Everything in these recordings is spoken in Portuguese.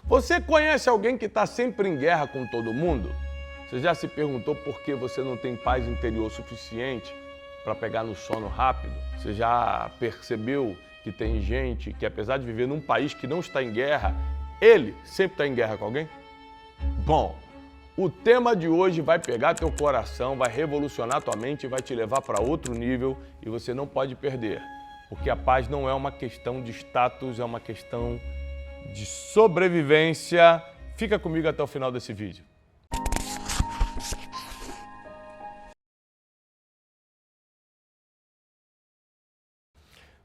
Você conhece alguém que está sempre em guerra com todo mundo? Você já se perguntou por que você não tem paz interior suficiente para pegar no sono rápido? Você já percebeu que tem gente que, apesar de viver num país que não está em guerra, ele sempre está em guerra com alguém? Bom, o tema de hoje vai pegar teu coração, vai revolucionar tua mente e vai te levar para outro nível e você não pode perder. Porque a paz não é uma questão de status, é uma questão de sobrevivência. Fica comigo até o final desse vídeo.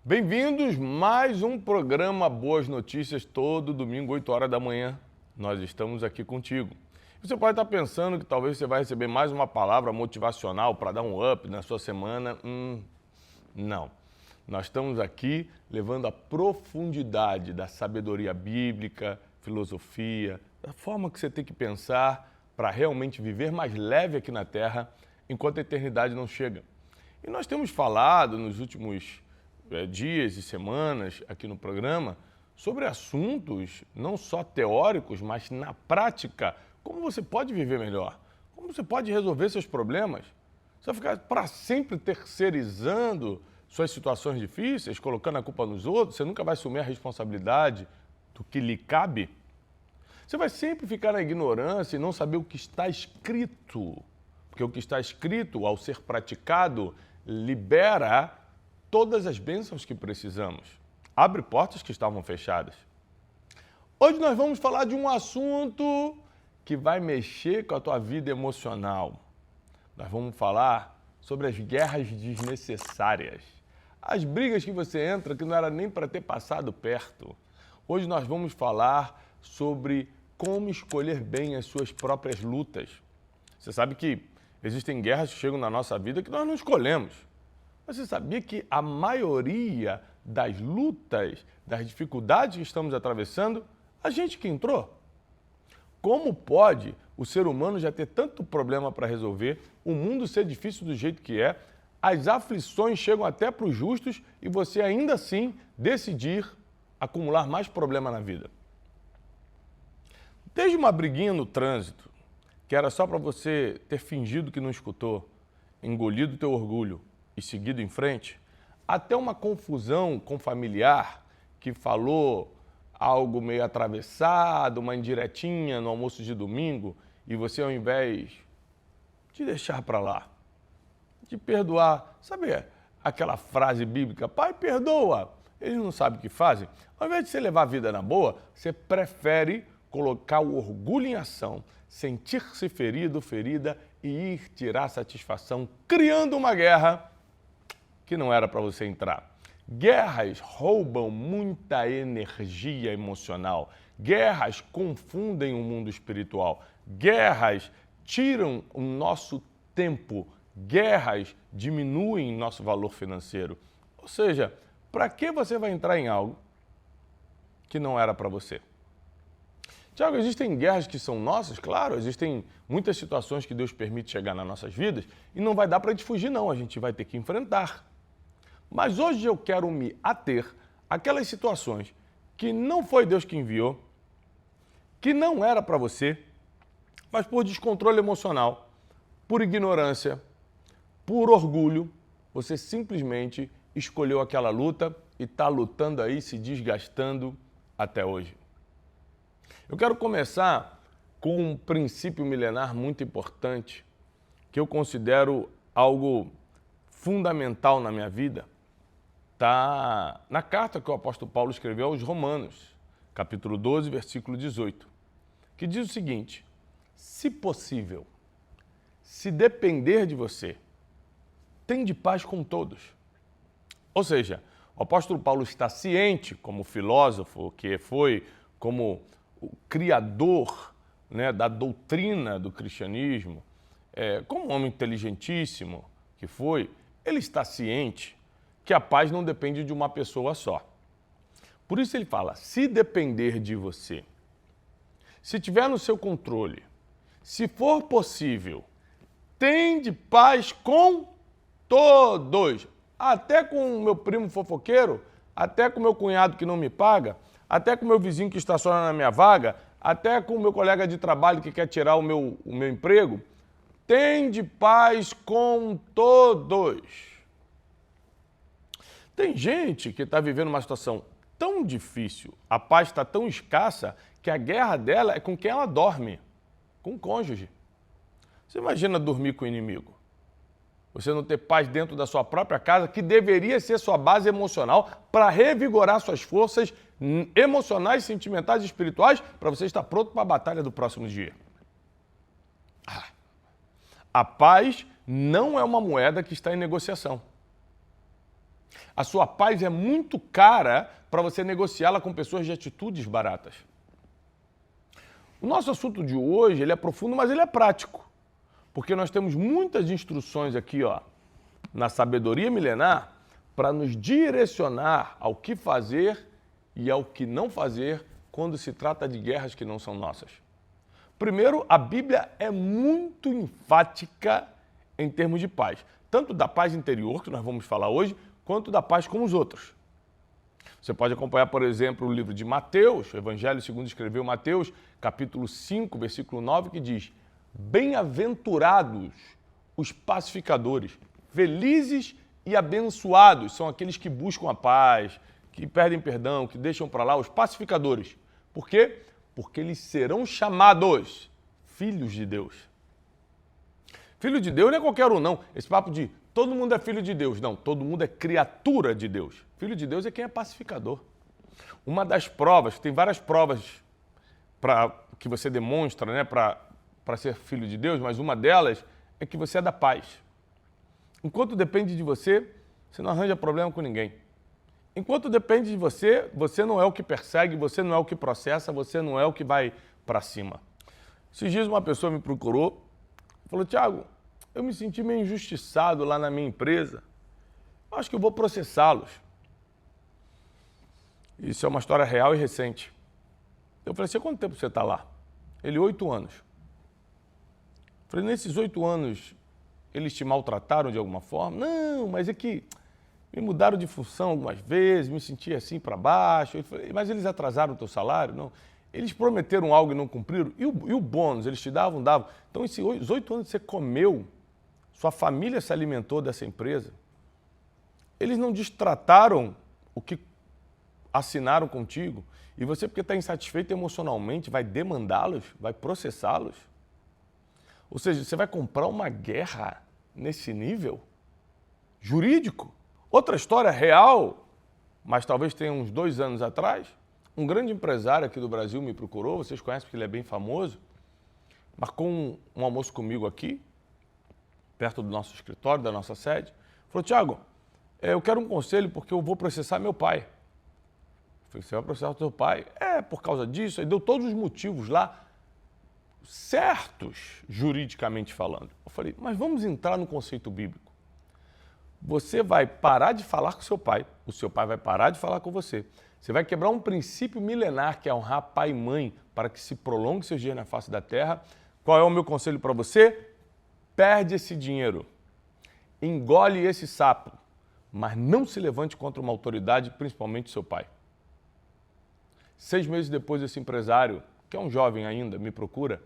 Bem-vindos, mais um programa Boas Notícias, todo domingo, 8 horas da manhã. Nós estamos aqui contigo. Você pode estar pensando que talvez você vai receber mais uma palavra motivacional para dar um up na sua semana. Não. Nós estamos aqui levando a profundidade da sabedoria bíblica, filosofia, da forma que você tem que pensar para realmente viver mais leve aqui na Terra enquanto a eternidade não chega. E nós temos falado nos últimos dias e semanas aqui no programa sobre assuntos não só teóricos, mas na prática, como você pode viver melhor, como você pode resolver seus problemas. Você vai ficar para sempre terceirizando suas situações difíceis, colocando a culpa nos outros, você nunca vai assumir a responsabilidade do que lhe cabe. Você vai sempre ficar na ignorância e não saber o que está escrito, porque o que está escrito, ao ser praticado, libera todas as bênçãos que precisamos. Abre portas que estavam fechadas. Hoje nós vamos falar de um assunto que vai mexer com a tua vida emocional. Nós vamos falar sobre as guerras desnecessárias. As brigas que você entra que não era nem para ter passado perto. Hoje nós vamos falar sobre como escolher bem as suas próprias lutas. Você sabe que existem guerras que chegam na nossa vida que nós não escolhemos. Você sabia que a maioria das lutas, das dificuldades que estamos atravessando, a gente que entrou? Como pode o ser humano já ter tanto problema para resolver, o mundo ser difícil do jeito que é, as aflições chegam até para os justos e você ainda assim decidir acumular mais problema na vida? Desde uma briguinha no trânsito, que era só para você ter fingido que não escutou, engolido teu orgulho e seguido em frente, até uma confusão com familiar que falou algo meio atravessado, uma indiretinha no almoço de domingo, e você, ao invés de deixar para lá, de perdoar, sabe aquela frase bíblica, pai, perdoa, eles não sabem o que fazem? Ao invés de você levar a vida na boa, você prefere colocar o orgulho em ação, sentir-se ferido, ferida e ir tirar satisfação, criando uma guerra que não era para você entrar. Guerras roubam muita energia emocional. Guerras confundem o mundo espiritual. Guerras tiram o nosso tempo. Guerras diminuem nosso valor financeiro. Ou seja, para que você vai entrar em algo que não era para você? Tiago, existem guerras que são nossas? Claro, existem muitas situações que Deus permite chegar nas nossas vidas e não vai dar para a gente fugir, não. A gente vai ter que enfrentar. Mas hoje eu quero me ater àquelas situações que não foi Deus que enviou, que não era para você, mas por descontrole emocional, por ignorância, por orgulho, você simplesmente escolheu aquela luta e está lutando aí, se desgastando até hoje. Eu quero começar com um princípio milenar muito importante, que eu considero algo fundamental na minha vida. Está na carta que o apóstolo Paulo escreveu aos Romanos, capítulo 12, versículo 18, que diz o seguinte: se possível, se depender de você, tende paz com todos. Ou seja, o apóstolo Paulo está ciente, como filósofo que foi, como o criador, da doutrina do cristianismo, como um homem inteligentíssimo que foi, ele está ciente que a paz não depende de uma pessoa só. Por isso ele fala, se depender de você, se tiver no seu controle, se for possível, tende paz com todos, até com o meu primo fofoqueiro, até com o meu cunhado que não me paga, até com o meu vizinho que estaciona na minha vaga, até com o meu colega de trabalho que quer tirar o meu emprego, tende paz com todos. Tem gente que está vivendo uma situação tão difícil, a paz está tão escassa, que a guerra dela é com quem ela dorme, com o cônjuge. Você imagina dormir com o inimigo? Você não ter paz dentro da sua própria casa, que deveria ser sua base emocional para revigorar suas forças emocionais, sentimentais e espirituais para você estar pronto para a batalha do próximo dia. A paz não é uma moeda que está em negociação. A sua paz é muito cara para você negociá-la com pessoas de atitudes baratas. O nosso assunto de hoje, ele é profundo, mas ele é prático. Porque nós temos muitas instruções aqui, na sabedoria milenar, para nos direcionar ao que fazer e ao que não fazer quando se trata de guerras que não são nossas. Primeiro, a Bíblia é muito enfática em termos de paz. Tanto da paz interior, que nós vamos falar hoje, quanto da paz com os outros. Você pode acompanhar, por exemplo, o livro de Mateus, o Evangelho segundo escreveu Mateus, capítulo 5, versículo 9, que diz: bem-aventurados os pacificadores, felizes e abençoados são aqueles que buscam a paz, que pedem perdão, que deixam para lá, os pacificadores. Por quê? Porque eles serão chamados filhos de Deus. Filho de Deus não é qualquer um, não. Esse papo de todo mundo é filho de Deus. Não, todo mundo é criatura de Deus. Filho de Deus é quem é pacificador. Uma das provas, tem várias provas que você demonstra, né, para ser filho de Deus, mas uma delas é que você é da paz. Enquanto depende de você, você não arranja problema com ninguém. Enquanto depende de você, você não é o que persegue, você não é o que processa, você não é o que vai para cima. Esses dias uma pessoa me procurou, falou: Tiago, eu me senti meio injustiçado lá na minha empresa, eu acho que eu vou processá-los. Isso é uma história real e recente. Eu falei: há quanto tempo você está lá? Ele: 8 anos. Eu falei: nesses 8 anos, eles te maltrataram de alguma forma? Não, mas é que me mudaram de função algumas vezes, me senti assim para baixo. Eu falei: mas eles atrasaram o teu salário? Não. Eles prometeram algo e não cumpriram? E o bônus? Eles te davam? Davam. Então, esses 8 anos você comeu, sua família se alimentou dessa empresa. Eles não destrataram o que assinaram contigo. E você, porque está insatisfeito emocionalmente, vai demandá-los, vai processá-los. Ou seja, você vai comprar uma guerra nesse nível jurídico. Outra história real, mas talvez tenha uns 2 anos atrás, um grande empresário aqui do Brasil me procurou, vocês conhecem porque ele é bem famoso, marcou um almoço comigo aqui, perto do nosso escritório, da nossa sede. Falou: Tiago, eu quero um conselho porque eu vou processar meu pai. Eu falei: você vai processar o teu pai? É, por causa disso. Aí deu todos os motivos lá, certos, juridicamente falando. Eu falei: mas vamos entrar no conceito bíblico. Você vai parar de falar com seu pai, o seu pai vai parar de falar com você. Você vai quebrar um princípio milenar que é honrar pai e mãe para que se prolongue seus dias na face da terra. Qual é o meu conselho para você? Perde esse dinheiro, engole esse sapo, mas não se levante contra uma autoridade, principalmente seu pai. 6 meses depois, esse empresário, que é um jovem ainda, me procura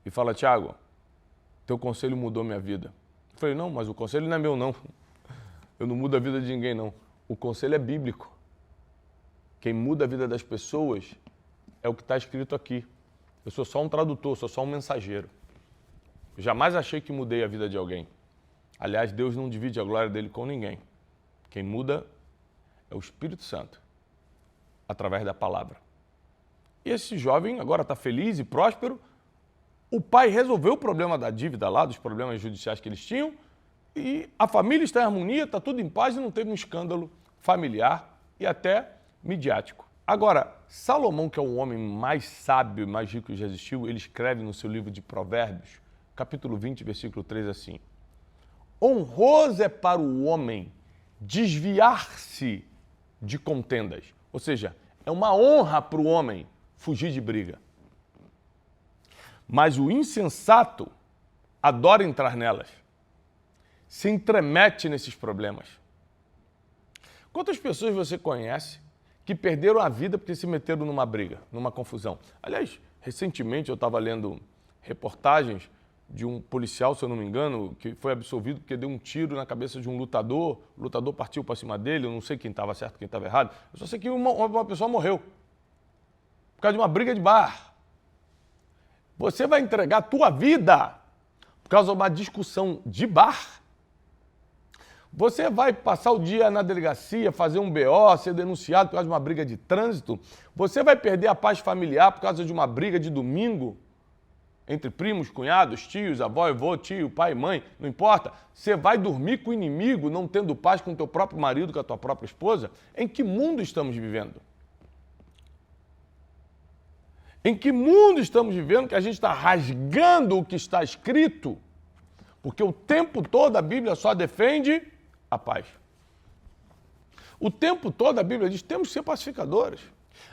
e fala: Tiago, teu conselho mudou minha vida. Eu falei: não, mas o conselho não é meu, não. Eu não mudo a vida de ninguém, não. O conselho é bíblico. Quem muda a vida das pessoas é o que está escrito aqui. Eu sou só um tradutor, sou só um mensageiro. Eu jamais achei que mudei a vida de alguém. Aliás, Deus não divide a glória dele com ninguém. Quem muda é o Espírito Santo, através da palavra. E esse jovem agora está feliz e próspero. O pai resolveu o problema da dívida lá, dos problemas judiciais que eles tinham, e a família está em harmonia, está tudo em paz e não teve um escândalo familiar e até midiático. Agora, Salomão, que é o homem mais sábio e mais rico que já existiu, ele escreve no seu livro de Provérbios, capítulo 20, versículo 3, assim: honroso é para o homem desviar-se de contendas. Ou seja, é uma honra para o homem fugir de briga. Mas o insensato adora entrar nelas, se intromete nesses problemas. Quantas pessoas você conhece que perderam a vida porque se meteram numa briga, numa confusão. Aliás, recentemente eu estava lendo reportagens de um policial, se eu não me engano, que foi absolvido porque deu um tiro na cabeça de um lutador, o lutador partiu para cima dele, eu não sei quem estava certo, quem estava errado, eu só sei que uma pessoa morreu por causa de uma briga de bar. Você vai entregar a tua vida por causa de uma discussão de bar? Você vai passar o dia na delegacia, fazer um BO, ser denunciado por causa de uma briga de trânsito? Você vai perder a paz familiar por causa de uma briga de domingo entre primos, cunhados, tios, avó, avô, tio, pai, mãe, não importa. Você vai dormir com o inimigo, não tendo paz com o teu próprio marido, com a tua própria esposa? Em que mundo estamos vivendo? Em que mundo estamos vivendo que a gente está rasgando o que está escrito? Porque o tempo todo a Bíblia só defende a paz. O tempo todo a Bíblia diz, temos que ser pacificadores.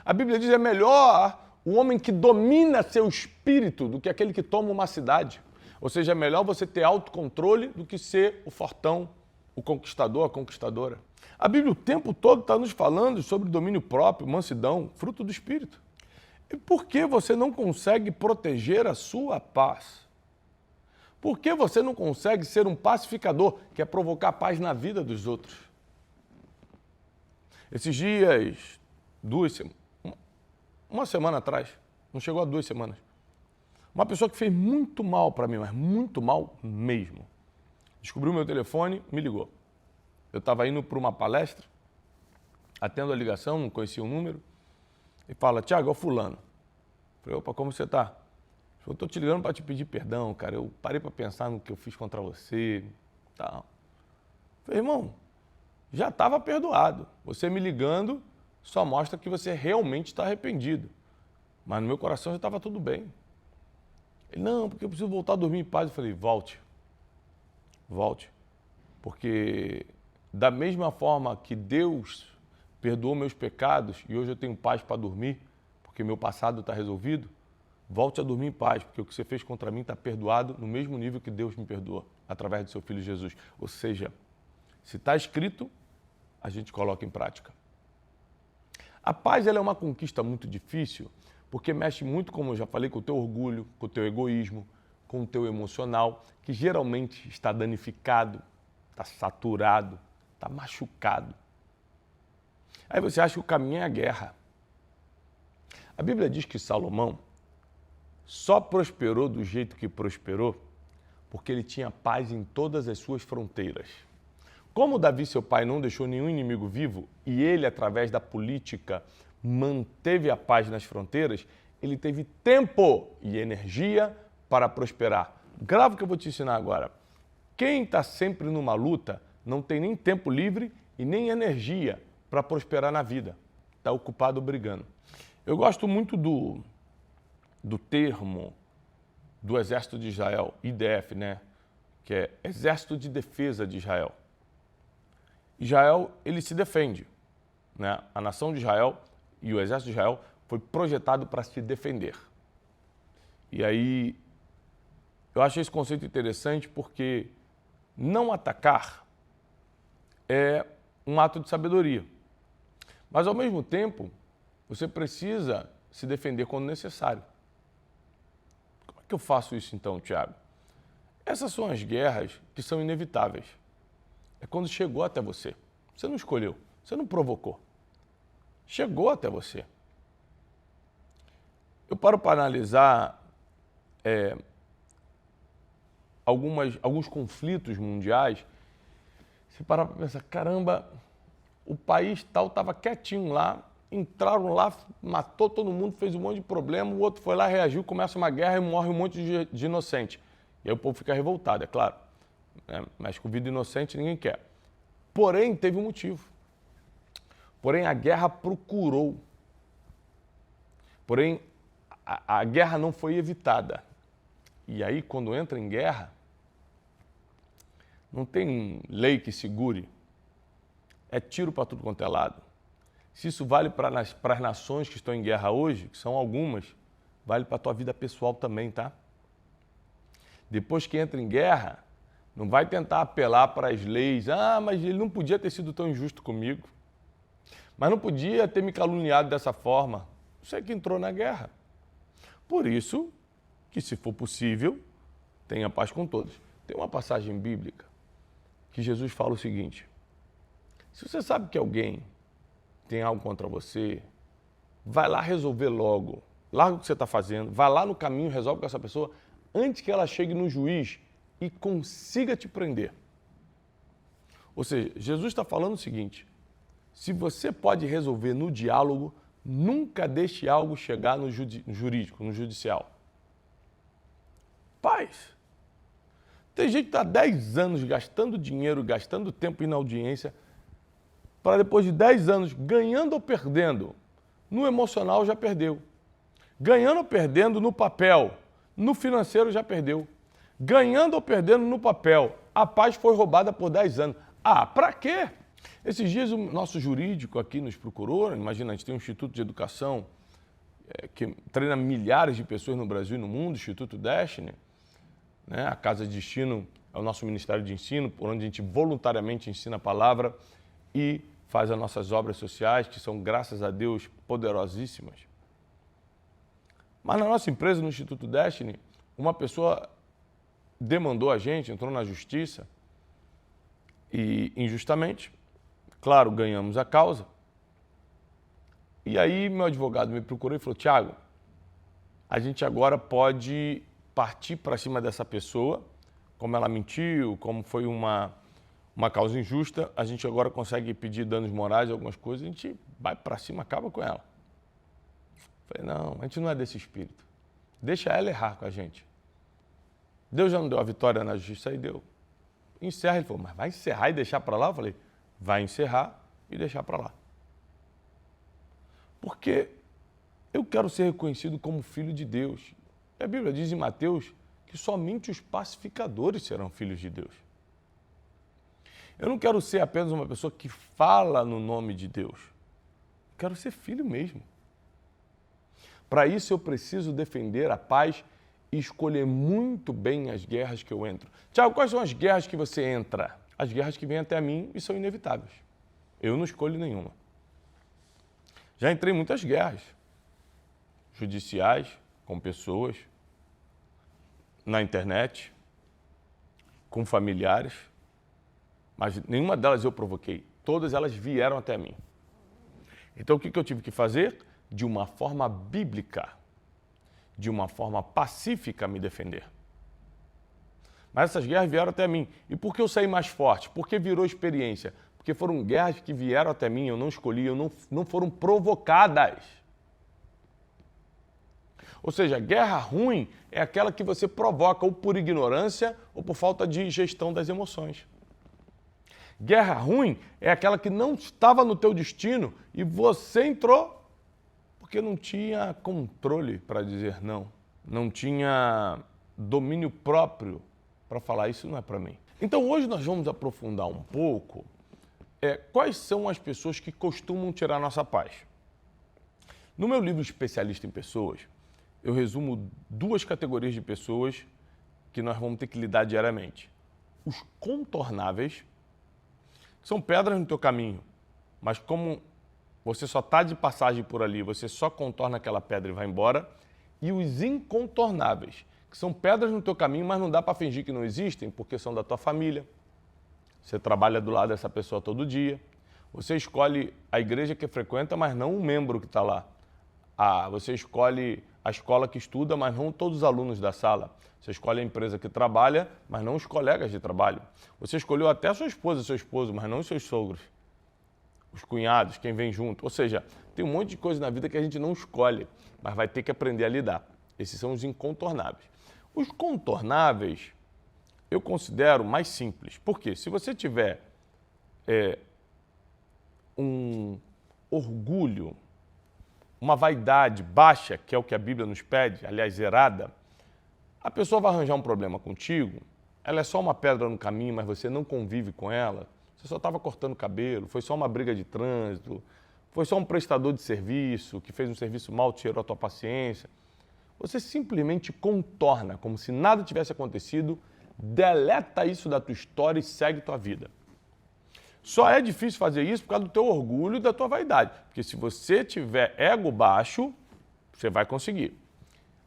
A Bíblia diz, é melhor o homem que domina seu espírito do que aquele que toma uma cidade. Ou seja, é melhor você ter autocontrole do que ser o fortão, o conquistador, a conquistadora. A Bíblia o tempo todo está nos falando sobre domínio próprio, mansidão, fruto do espírito. E por que você não consegue proteger a sua paz? Por que você não consegue ser um pacificador, que é provocar paz na vida dos outros? Esses dias, uma semana atrás, não chegou a 2 semanas, uma pessoa que fez muito mal para mim, mas muito mal mesmo, descobriu meu telefone, me ligou. Eu estava indo para uma palestra, atendo a ligação, não conhecia o número, e fala, Tiago, é o fulano. Falei, opa, como você está? Eu estou te ligando para te pedir perdão, cara. Eu parei para pensar no que eu fiz contra você. Tal. Falei, irmão, já estava perdoado. Você me ligando só mostra que você realmente está arrependido. Mas no meu coração já estava tudo bem. Ele, não, porque eu preciso voltar a dormir em paz. Eu falei, volte. Volte. Porque da mesma forma que Deus perdoou meus pecados e hoje eu tenho paz para dormir, porque meu passado está resolvido, volte a dormir em paz, porque o que você fez contra mim está perdoado no mesmo nível que Deus me perdoou, através do seu Filho Jesus. Ou seja, se está escrito, a gente coloca em prática. A paz ela é uma conquista muito difícil, porque mexe muito, como eu já falei, com o teu orgulho, com o teu egoísmo, com o teu emocional, que geralmente está danificado, está saturado, está machucado. Aí você acha que o caminho é a guerra. A Bíblia diz que Salomão só prosperou do jeito que prosperou porque ele tinha paz em todas as suas fronteiras. Como Davi, seu pai, não deixou nenhum inimigo vivo e ele, através da política, manteve a paz nas fronteiras, ele teve tempo e energia para prosperar. Grava o que eu vou te ensinar agora. Quem está sempre numa luta não tem nem tempo livre e nem energia para prosperar na vida. Está ocupado brigando. Eu gosto muito do termo do Exército de Israel, IDF, né? Que é Exército de Defesa de Israel. Israel, ele se defende, né? A nação de Israel e o Exército de Israel foi projetado para se defender. E aí, eu acho esse conceito interessante porque não atacar é um ato de sabedoria. Mas, ao mesmo tempo, você precisa se defender quando necessário. Como é que eu faço isso então, Tiago? Essas são as guerras que são inevitáveis. É quando chegou até você. Você não escolheu, você não provocou. Chegou até você. Eu paro para analisar alguns conflitos mundiais. Você para pensar, caramba, o país tal estava quietinho lá, entraram lá, matou todo mundo, fez um monte de problema, o outro foi lá, reagiu, começa uma guerra e morre um monte de inocente. E aí o povo fica revoltado, é claro. Mas com vida inocente ninguém quer. Porém, teve um motivo. Porém, a guerra procurou. Porém, a guerra não foi evitada. E aí, quando entra em guerra, não tem lei que segure. É tiro para tudo quanto é lado. Se isso vale para as nações que estão em guerra hoje, que são algumas, vale para a tua vida pessoal também, tá? Depois que entra em guerra, não vai tentar apelar para as leis. Ah, mas ele não podia ter sido tão injusto comigo. mas não podia ter me caluniado dessa forma. Você que entrou na guerra. Por isso que, se for possível, tenha paz com todos. Tem uma passagem bíblica que Jesus fala o seguinte: se você sabe que alguém tem algo contra você, vai lá resolver logo. Larga o que você está fazendo, vai lá no caminho, resolve com essa pessoa antes que ela chegue no juiz e consiga te prender. Ou seja, Jesus está falando o seguinte: se você pode resolver no diálogo, nunca deixe algo chegar no jurídico, no judicial. Paz. Tem gente que está 10 anos gastando dinheiro, gastando tempo indo na audiência, para depois de 10 anos, ganhando ou perdendo, no emocional já perdeu. Ganhando ou perdendo no papel, no financeiro já perdeu. Ganhando ou perdendo no papel, a paz foi roubada por 10 anos. Ah, para quê? Esses dias o nosso jurídico aqui nos procurou, imagina, a gente tem um Instituto de Educação que treina milhares de pessoas no Brasil e no mundo, o Instituto Destiny, né? A Casa de Destino é o nosso Ministério de Ensino, por onde a gente voluntariamente ensina a palavra e faz as nossas obras sociais, que são, graças a Deus, poderosíssimas. Mas na nossa empresa, no Instituto Destiny, uma pessoa demandou a gente, entrou na justiça e, injustamente, claro, ganhamos a causa. E aí meu advogado me procurou e falou: Tiago, a gente agora pode partir para cima dessa pessoa, como ela mentiu, como foi uma causa injusta, a gente agora consegue pedir danos morais, algumas coisas, a gente vai para cima, acaba com ela. Falei: não, a gente não é desse espírito. Deixa ela errar com a gente. Deus já não deu a vitória na justiça, aí deu. Encerra. Ele falou: mas vai encerrar e deixar para lá? Eu falei: vai encerrar e deixar para lá. Porque eu quero ser reconhecido como filho de Deus. A Bíblia diz em Mateus que somente os pacificadores serão filhos de Deus. Eu não quero ser apenas uma pessoa que fala no nome de Deus. Eu quero ser filho mesmo. Para isso eu preciso defender a paz e escolher muito bem as guerras que eu entro. Tiago, quais são as guerras que você entra? As guerras que vêm até mim e são inevitáveis. Eu não escolho nenhuma. Já entrei em muitas guerras judiciais, com pessoas, na internet, com familiares, mas nenhuma delas eu provoquei. Todas elas vieram até mim. Então o que eu tive que fazer? De uma forma bíblica, de uma forma pacífica, me defender. Mas essas guerras vieram até mim. E por que eu saí mais forte? Porque virou experiência. Porque foram guerras que vieram até mim, eu não escolhi, não foram provocadas. Ou seja, guerra ruim é aquela que você provoca ou por ignorância ou por falta de gestão das emoções. Guerra ruim é aquela que não estava no teu destino e você entrou porque não tinha controle para dizer não. Não tinha domínio próprio para falar: isso não é para mim. Então hoje nós vamos aprofundar um pouco quais são as pessoas que costumam tirar nossa paz. No meu livro Especialista em Pessoas, eu resumo 2 categorias de pessoas que nós vamos ter que lidar diariamente. Os contornáveis, que são pedras no teu caminho, mas como você só está de passagem por ali, você só contorna aquela pedra e vai embora. E os incontornáveis, que são pedras no teu caminho, mas não dá para fingir que não existem, porque são da tua família. Você trabalha do lado dessa pessoa todo dia. Você escolhe a igreja que frequenta, mas não o membro que está lá. Você escolhe a escola que estuda, mas não todos os alunos da sala. Você escolhe a empresa que trabalha, mas não os colegas de trabalho. Você escolheu até a sua esposa e seu esposo, mas não os seus sogros, os cunhados, quem vem junto. Ou seja, tem um monte de coisa na vida que a gente não escolhe, mas vai ter que aprender a lidar. Esses são os incontornáveis. Os contornáveis eu considero mais simples. Por quê? Se você tiver um orgulho, uma vaidade baixa, que é o que a Bíblia nos pede, aliás, zerada, a pessoa vai arranjar um problema contigo, ela é só uma pedra no caminho, mas você não convive com ela, você só estava cortando cabelo, foi só uma briga de trânsito, foi só um prestador de serviço que fez um serviço mal, tirou a tua paciência. Você simplesmente contorna, como se nada tivesse acontecido, deleta isso da tua história e segue tua vida. Só é difícil fazer isso por causa do teu orgulho e da tua vaidade. Porque se você tiver ego baixo, você vai conseguir.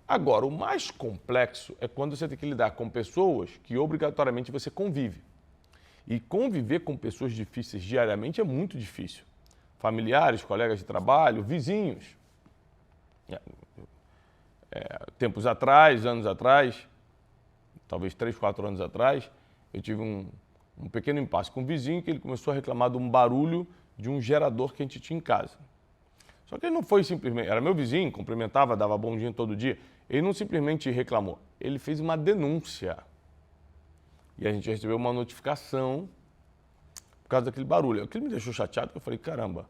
Agora, o mais complexo é quando você tem que lidar com pessoas que obrigatoriamente você convive. E conviver com pessoas difíceis diariamente é muito difícil. Familiares, colegas de trabalho, vizinhos. Tempos atrás, anos atrás, talvez 3, 4 anos atrás, eu tive um pequeno impasse com um vizinho que ele começou a reclamar de um barulho de um gerador que a gente tinha em casa. Só que ele não foi simplesmente, era meu vizinho, cumprimentava, dava bom dia todo dia, ele não simplesmente reclamou, ele fez uma denúncia. E a gente recebeu uma notificação por causa daquele barulho. Aquilo me deixou chateado, porque eu falei, caramba,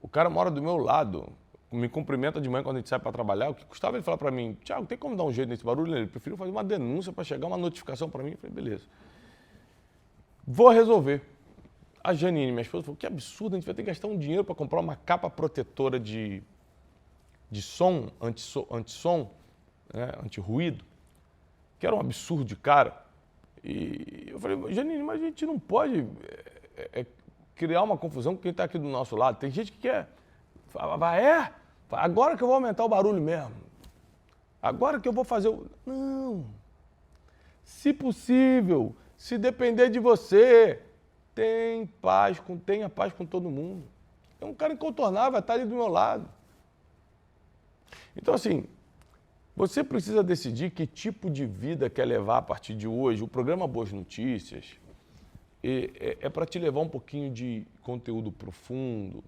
o cara mora do meu lado, me cumprimenta de manhã quando a gente sai para trabalhar, o que custava ele falar para mim, Thiago, tem como dar um jeito nesse barulho? Ele preferiu fazer uma denúncia para chegar uma notificação para mim. Eu falei, beleza. Vou resolver. A Janine, minha esposa, falou, que absurdo, a gente vai ter que gastar um dinheiro para comprar uma capa protetora de som, anti-som, né, anti-ruído, que era um absurdo de cara. E eu falei, Janine, mas a gente não pode criar uma confusão com quem está aqui do nosso lado. Tem gente que quer, agora que eu vou aumentar o barulho mesmo. Agora que eu vou fazer o... Não. Se possível, se depender de você, tenha paz com todo mundo. É um cara incontornável, está ali do meu lado. Então, assim, você precisa decidir que tipo de vida quer levar a partir de hoje. O programa Boas Notícias é para te levar um pouquinho de conteúdo profundo,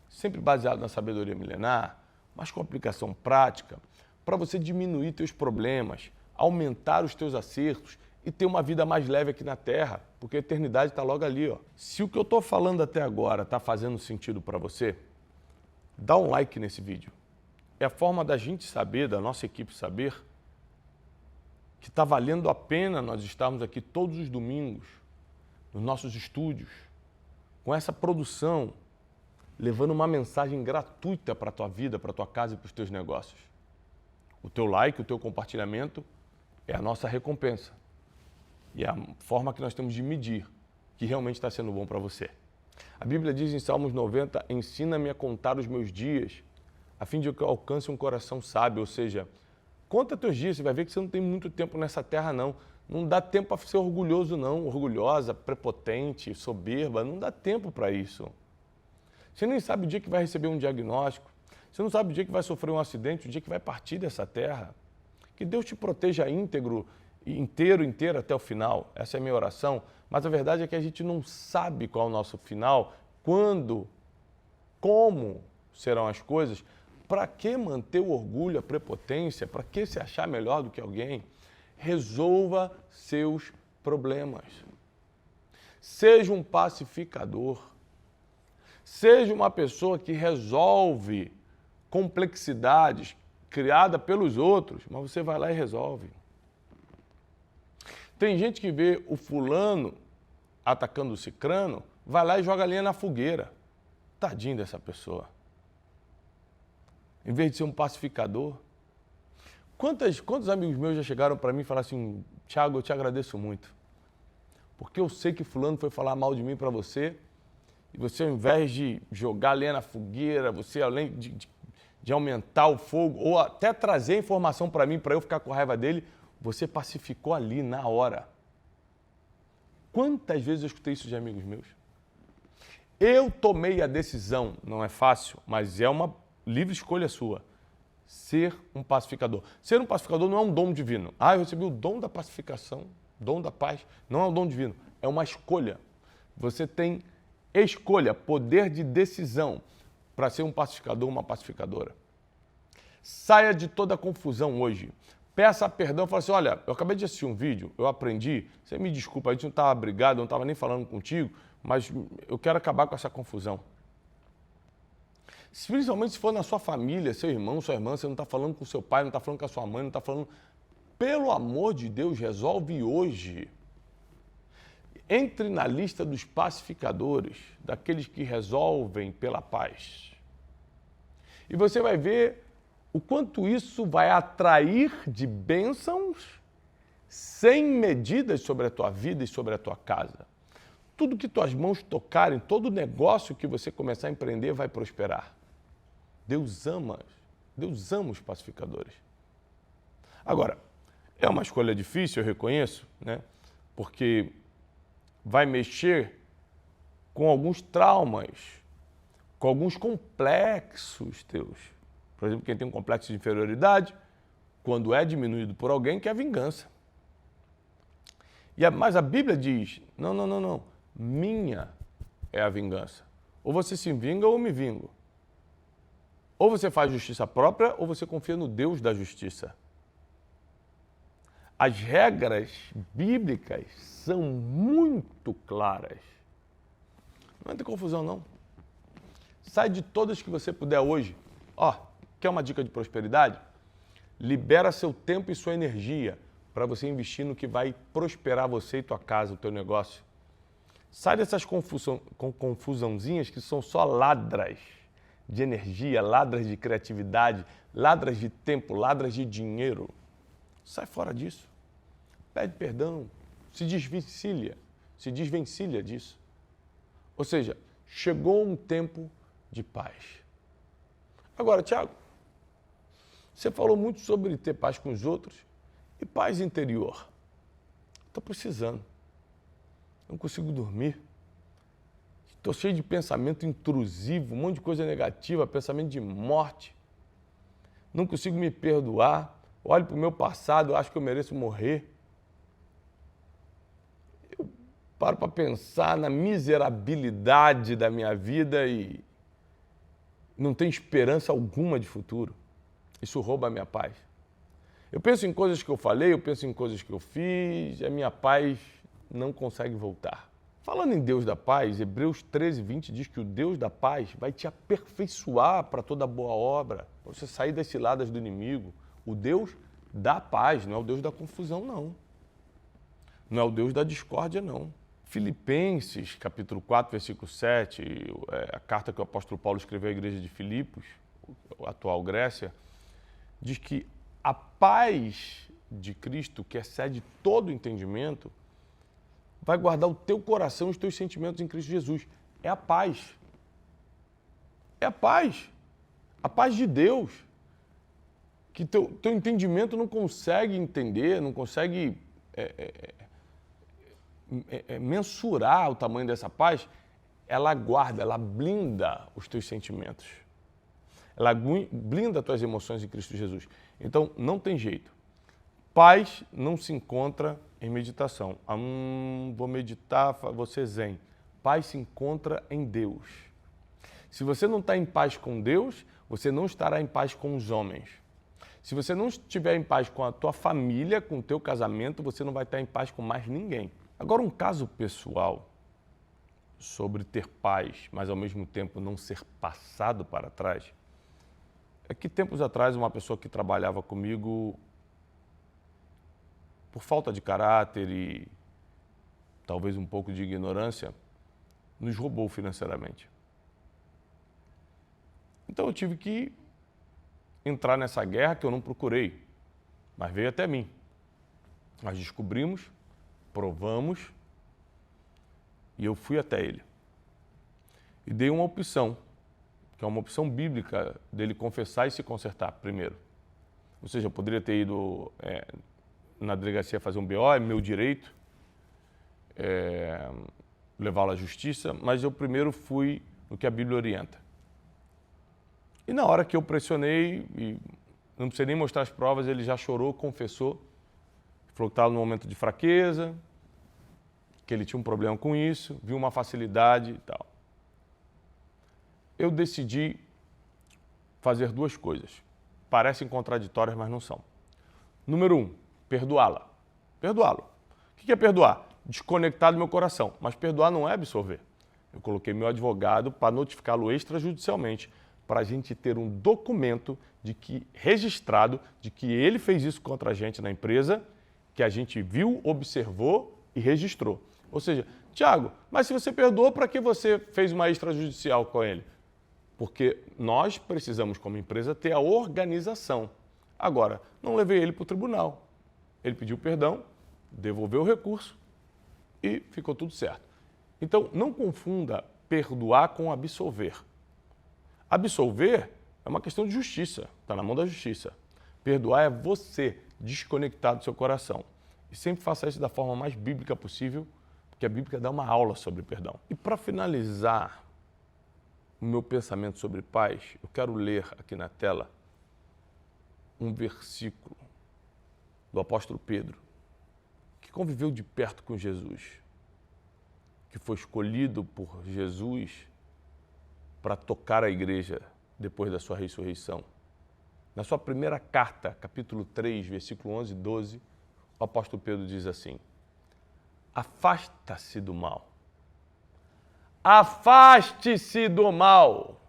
sempre baseado na sabedoria milenar, mas com aplicação prática, para você diminuir teus problemas, aumentar os teus acertos e ter uma vida mais leve aqui na Terra, porque a eternidade está logo ali, ó. Se o que eu estou falando até agora está fazendo sentido para você, dá um like nesse vídeo. É a forma da gente saber, da nossa equipe saber, que está valendo a pena nós estarmos aqui todos os domingos, nos nossos estúdios, com essa produção, levando uma mensagem gratuita para a tua vida, para a tua casa e para os teus negócios. O teu like, o teu compartilhamento é a nossa recompensa. E é a forma que nós temos de medir que realmente está sendo bom para você. A Bíblia diz em Salmos 90, ensina-me a contar os meus dias, a fim de que eu alcance um coração sábio. Ou seja, conta teus dias, você vai ver que você não tem muito tempo nessa terra, não. Não dá tempo para ser orgulhoso, não. Orgulhosa, prepotente, soberba, não dá tempo para isso. Você nem sabe o dia que vai receber um diagnóstico. Você não sabe o dia que vai sofrer um acidente, o dia que vai partir dessa terra. Que Deus te proteja inteiro até o final. Essa é a minha oração. Mas a verdade é que a gente não sabe qual é o nosso final, quando, como serão as coisas. Para que manter o orgulho, a prepotência? Para que se achar melhor do que alguém? Resolva seus problemas. Seja um pacificador. Seja uma pessoa que resolve complexidades criadas pelos outros, mas você vai lá e resolve. Tem gente que vê o fulano atacando o cicrano, vai lá e joga a lenha na fogueira. Tadinho dessa pessoa. Em vez de ser um pacificador. Quantos amigos meus já chegaram para mim e falaram assim, Thiago, eu te agradeço muito. Porque eu sei que fulano foi falar mal de mim para você, e você, ao invés de jogar a lenha na fogueira, você, além de aumentar o fogo, ou até trazer informação para mim, para eu ficar com raiva dele, você pacificou ali, na hora. Quantas vezes eu escutei isso de amigos meus? Eu tomei a decisão, não é fácil, mas é uma livre escolha sua, ser um pacificador. Ser um pacificador não é um dom divino. Eu recebi o dom da pacificação, dom da paz. Não é um dom divino, é uma escolha. Você tem escolha, poder de decisão para ser um pacificador, uma pacificadora. Saia de toda a confusão hoje. Peça perdão, fala assim, olha, eu acabei de assistir um vídeo, eu aprendi, você me desculpa, a gente não estava brigado, eu não estava nem falando contigo, mas eu quero acabar com essa confusão. Principalmente se for na sua família, seu irmão, sua irmã, você não está falando com seu pai, não está falando com a sua mãe, não está falando... Pelo amor de Deus, resolve hoje. Entre na lista dos pacificadores, daqueles que resolvem pela paz. E você vai ver o quanto isso vai atrair de bênçãos sem medidas sobre a tua vida e sobre a tua casa. tudo que tuas mãos tocarem, todo negócio que você começar a empreender vai prosperar. Deus ama os pacificadores. Agora, é uma escolha difícil, eu reconheço, né? Porque vai mexer com alguns traumas, com alguns complexos teus. Por exemplo, quem tem um complexo de inferioridade, quando é diminuído por alguém, quer vingança. Mas a Bíblia diz, não, minha é a vingança. Ou você se vinga ou eu me vingo. Ou você faz justiça própria ou você confia no Deus da justiça. As regras bíblicas são muito claras. Não tem confusão, não. Sai de todas que você puder hoje. Quer uma dica de prosperidade? Libera seu tempo e sua energia para você investir no que vai prosperar você e tua casa, o teu negócio. Sai dessas confusãozinhas que são só ladras de energia, ladras de criatividade, ladras de tempo, ladras de dinheiro. Sai fora disso. Pede perdão. Se desvencilha disso. Ou seja, chegou um tempo de paz. Agora, Tiago, você falou muito sobre ter paz com os outros e paz interior. Estou precisando. Não consigo dormir. Estou cheio de pensamento intrusivo, um monte de coisa negativa, pensamento de morte. Não consigo me perdoar. Olho para o meu passado, acho que eu mereço morrer. Eu paro para pensar na miserabilidade da minha vida e não tenho esperança alguma de futuro. Isso rouba a minha paz. Eu penso em coisas que eu falei, eu penso em coisas que eu fiz, e a minha paz não consegue voltar. Falando em Deus da paz, Hebreus 13:20 diz que o Deus da paz vai te aperfeiçoar para toda boa obra, para você sair das ciladas do inimigo. O Deus da paz, não é o Deus da confusão, não. Não é o Deus da discórdia, não. Filipenses, capítulo 4, versículo 7, a carta que o apóstolo Paulo escreveu à igreja de Filipos, a atual Grécia, diz que a paz de Cristo, que excede todo o entendimento, vai guardar o teu coração e os teus sentimentos em Cristo Jesus. É a paz. É a paz. A paz de Deus. Que teu entendimento não consegue entender, não consegue mensurar o tamanho dessa paz. Ela guarda, ela blinda os teus sentimentos. Ela blinda as tuas emoções em Cristo Jesus. Então, não tem jeito. Paz não se encontra em meditação. Vou meditar, vou ser zen. Paz se encontra em Deus. Se você não está em paz com Deus, você não estará em paz com os homens. Se você não estiver em paz com a tua família, com o teu casamento, você não vai estar em paz com mais ninguém. Agora, um caso pessoal sobre ter paz, mas ao mesmo tempo não ser passado para trás, é que tempos atrás uma pessoa que trabalhava comigo, por falta de caráter e talvez um pouco de ignorância, nos roubou financeiramente. Então eu tive que entrar nessa guerra que eu não procurei, mas veio até mim. Nós descobrimos, provamos e eu fui até ele. E dei uma opção, que é uma opção bíblica dele confessar e se consertar primeiro. Ou seja, eu poderia ter ido na delegacia fazer um BO, é meu direito, levá-lo à justiça, mas eu primeiro fui no que a Bíblia orienta. E na hora que eu pressionei, e não precisei nem mostrar as provas, ele já chorou, confessou, falou que estava num momento de fraqueza, que ele tinha um problema com isso, viu uma facilidade e tal. Eu decidi fazer duas coisas. Parecem contraditórias, mas não são. Número 1, perdoá-la. Perdoá-lo. O que é perdoar? Desconectar do meu coração. Mas perdoar não é absolver. Eu coloquei meu advogado para notificá-lo extrajudicialmente, para a gente ter um documento registrado de que ele fez isso contra a gente na empresa, que a gente viu, observou e registrou. Ou seja, Tiago, mas se você perdoou, para que você fez uma extrajudicial com ele? Porque nós precisamos, como empresa, ter a organização. Agora, não levei ele para o tribunal. Ele pediu perdão, devolveu o recurso e ficou tudo certo. Então, não confunda perdoar com absolver. Absolver é uma questão de justiça, está na mão da justiça. Perdoar é você desconectar do seu coração. E sempre faça isso da forma mais bíblica possível, porque a Bíblia dá uma aula sobre perdão. E para finalizar o meu pensamento sobre paz, eu quero ler aqui na tela um versículo do apóstolo Pedro, que conviveu de perto com Jesus, que foi escolhido por Jesus para tocar a igreja depois da sua ressurreição. Na sua primeira carta, capítulo 3, versículo 11 e 12, o apóstolo Pedro diz assim: afasta-se do mal. Afaste-se do mal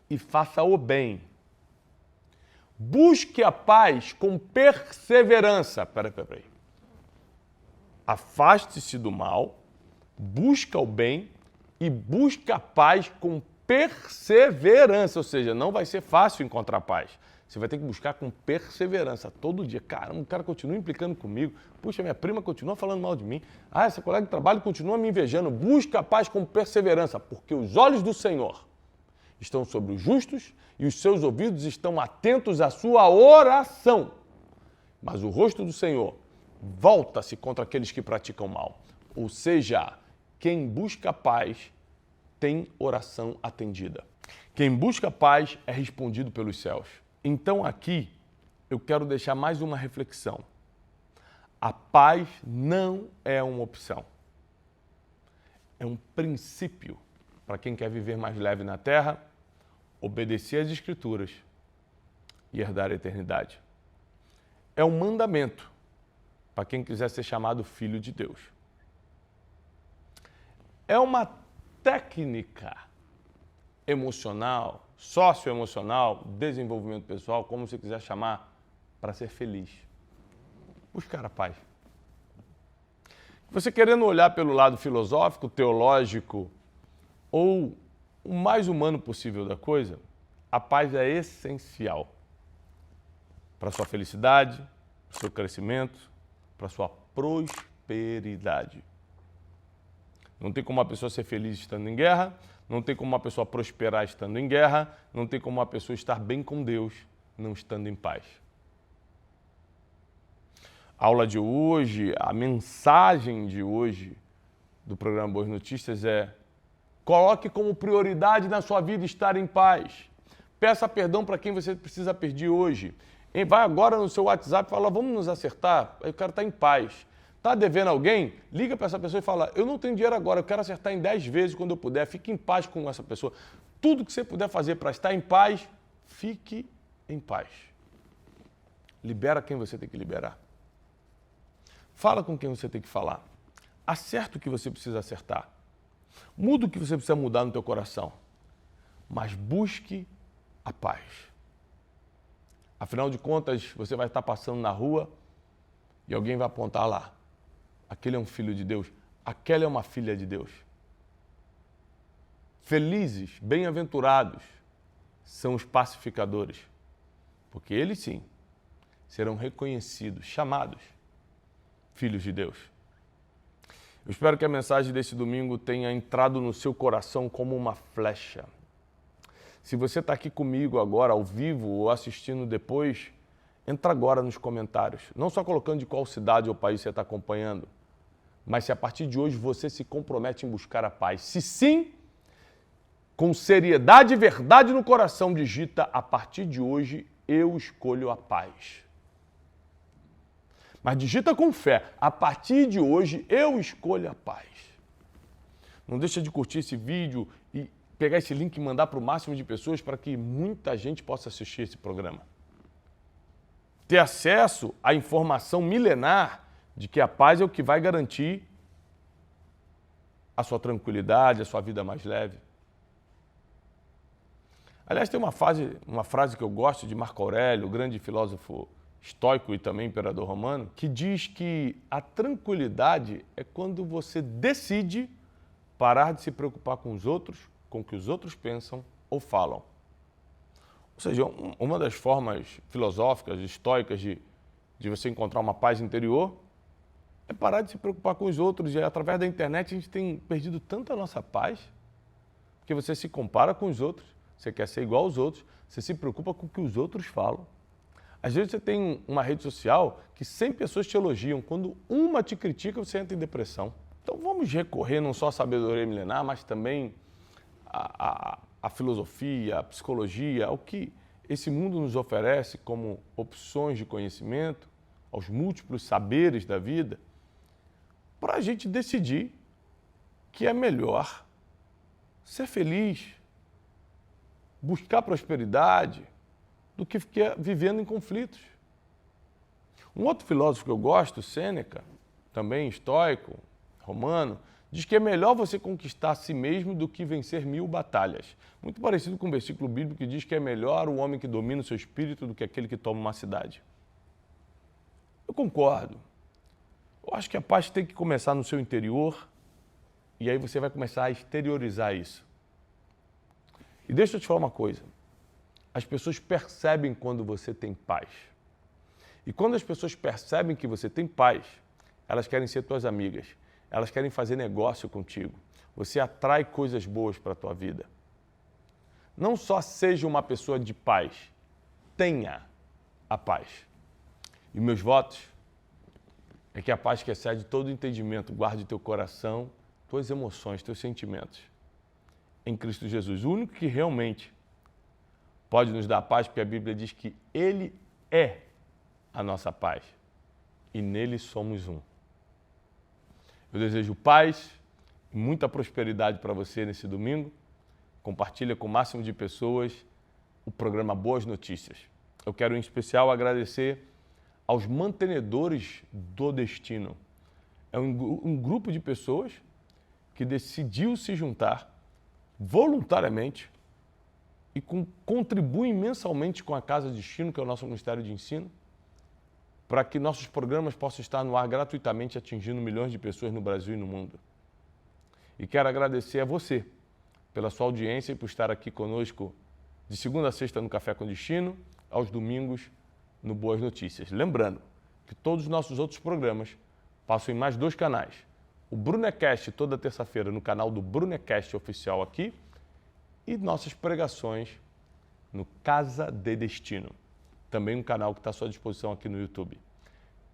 e faça o bem. Busque a paz com perseverança. Peraí. Afaste-se do mal, busca o bem e busca a paz com perseverança. Ou seja, não vai ser fácil encontrar paz. Você vai ter que buscar com perseverança todo dia. Caramba, o cara continua implicando comigo. Puxa, minha prima continua falando mal de mim. Ah, essa colega de trabalho continua me invejando. Busca a paz com perseverança, porque os olhos do Senhor estão sobre os justos e os seus ouvidos estão atentos à sua oração. Mas o rosto do Senhor volta-se contra aqueles que praticam mal. Ou seja, quem busca paz tem oração atendida. Quem busca paz é respondido pelos céus. Então aqui eu quero deixar mais uma reflexão. A paz não é uma opção. É um princípio para quem quer viver mais leve na terra, obedecer às Escrituras e herdar a eternidade. É um mandamento para quem quiser ser chamado filho de Deus. É uma técnica emocional, socioemocional, desenvolvimento pessoal, como você quiser chamar, para ser feliz. Buscar a paz. Você querendo olhar pelo lado filosófico, teológico ou o mais humano possível da coisa, a paz é essencial para a sua felicidade, para o seu crescimento, para a sua prosperidade. Não tem como uma pessoa ser feliz estando em guerra, não tem como uma pessoa prosperar estando em guerra, não tem como uma pessoa estar bem com Deus não estando em paz. A aula de hoje, a mensagem de hoje do programa Boas Notícias é: coloque como prioridade na sua vida estar em paz. Peça perdão para quem você precisa pedir hoje. Vai agora no seu WhatsApp e fala: vamos nos acertar. Aí o cara está em paz. Está devendo alguém? Liga para essa pessoa e fala: eu não tenho dinheiro agora, eu quero acertar em 10 vezes quando eu puder. Fique em paz com essa pessoa. Tudo que você puder fazer para estar em paz, fique em paz. Libera quem você tem que liberar. Fala com quem você tem que falar. Acerta o que você precisa acertar. Muda o que você precisa mudar no teu coração. Mas busque a paz. Afinal de contas, você vai estar passando na rua e alguém vai apontar lá: aquele é um filho de Deus, aquela é uma filha de Deus. Felizes, bem-aventurados são os pacificadores, porque eles sim serão reconhecidos, chamados filhos de Deus. Eu espero que a mensagem desse domingo tenha entrado no seu coração como uma flecha. Se você está aqui comigo agora, ao vivo, ou assistindo depois, entra agora nos comentários. Não só colocando de qual cidade ou país você está acompanhando, mas se a partir de hoje você se compromete em buscar a paz. Se sim, com seriedade e verdade no coração, digita: a partir de hoje eu escolho a paz. Mas digita com fé: a partir de hoje eu escolho a paz. Não deixa de curtir esse vídeo e pegar esse link e mandar para o máximo de pessoas para que muita gente possa assistir esse programa. Ter acesso à informação milenar de que a paz é o que vai garantir a sua tranquilidade, a sua vida mais leve. Aliás, tem uma frase que eu gosto de Marco Aurélio, o grande filósofo estoico e também imperador romano, que diz que a tranquilidade é quando você decide parar de se preocupar com os outros, com o que os outros pensam ou falam. Ou seja, uma das formas filosóficas, estoicas de você encontrar uma paz interior é parar de se preocupar com os outros. E através da internet a gente tem perdido tanto a nossa paz, porque você se compara com os outros, você quer ser igual aos outros, você se preocupa com o que os outros falam. Às vezes você tem uma rede social que 100 pessoas te elogiam, quando uma te critica, você entra em depressão. Então vamos recorrer não só à sabedoria milenar, mas também à filosofia, à psicologia, ao que esse mundo nos oferece como opções de conhecimento, aos múltiplos saberes da vida, para a gente decidir que é melhor ser feliz, buscar prosperidade, do que ficar vivendo em conflitos. Um outro filósofo que eu gosto, Sêneca, também estoico, romano, diz que é melhor você conquistar a si mesmo do que vencer 1000 batalhas. Muito parecido com o versículo bíblico que diz que é melhor o homem que domina o seu espírito do que aquele que toma uma cidade. Eu concordo. Eu acho que a paz tem que começar no seu interior e aí você vai começar a exteriorizar isso. E deixa eu te falar uma coisa. As pessoas percebem quando você tem paz. E quando as pessoas percebem que você tem paz, elas querem ser tuas amigas. Elas querem fazer negócio contigo. Você atrai coisas boas para a tua vida. Não só seja uma pessoa de paz, tenha a paz. E meus votos é que a paz que excede todo entendimento guarde teu coração, tuas emoções, teus sentimentos em Cristo Jesus. O único que realmente pode nos dar paz, porque a Bíblia diz que Ele é a nossa paz e nele somos um. Eu desejo paz e muita prosperidade para você nesse domingo. Compartilha com o máximo de pessoas o programa Boas Notícias. Eu quero em especial agradecer aos mantenedores do destino. É um grupo de pessoas que decidiu se juntar voluntariamente e contribuem mensalmente com a Casa Destino, que é o nosso Ministério de Ensino, para que nossos programas possam estar no ar gratuitamente, atingindo milhões de pessoas no Brasil e no mundo. E quero agradecer a você pela sua audiência e por estar aqui conosco de segunda a sexta no Café com Destino, aos domingos no Boas Notícias. Lembrando que todos os nossos outros programas passam em mais 2 canais. O Brunecast toda terça-feira no canal do Brunecast Oficial aqui e nossas pregações no Casa de Destino. Também um canal que está à sua disposição aqui no YouTube.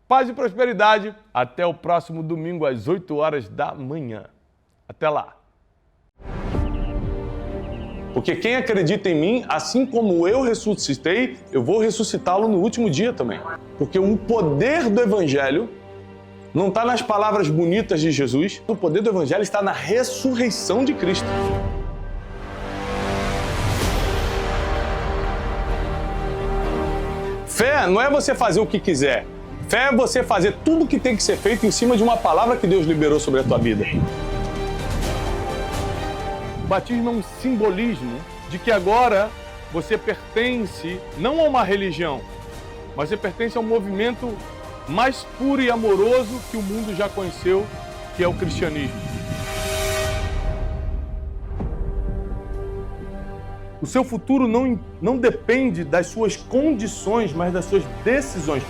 Paz e prosperidade. Até o próximo domingo às 8 horas da manhã. Até lá. Porque quem acredita em mim, assim como eu ressuscitei, eu vou ressuscitá-lo no último dia também. Porque o poder do Evangelho não está nas palavras bonitas de Jesus, o poder do Evangelho está na ressurreição de Cristo. Fé não é você fazer o que quiser. Fé é você fazer tudo o que tem que ser feito em cima de uma palavra que Deus liberou sobre a tua vida. O batismo é um simbolismo de que agora você pertence não a uma religião, mas você pertence a um movimento mais puro e amoroso que o mundo já conheceu, que é o cristianismo. O seu futuro não depende das suas condições, mas das suas decisões.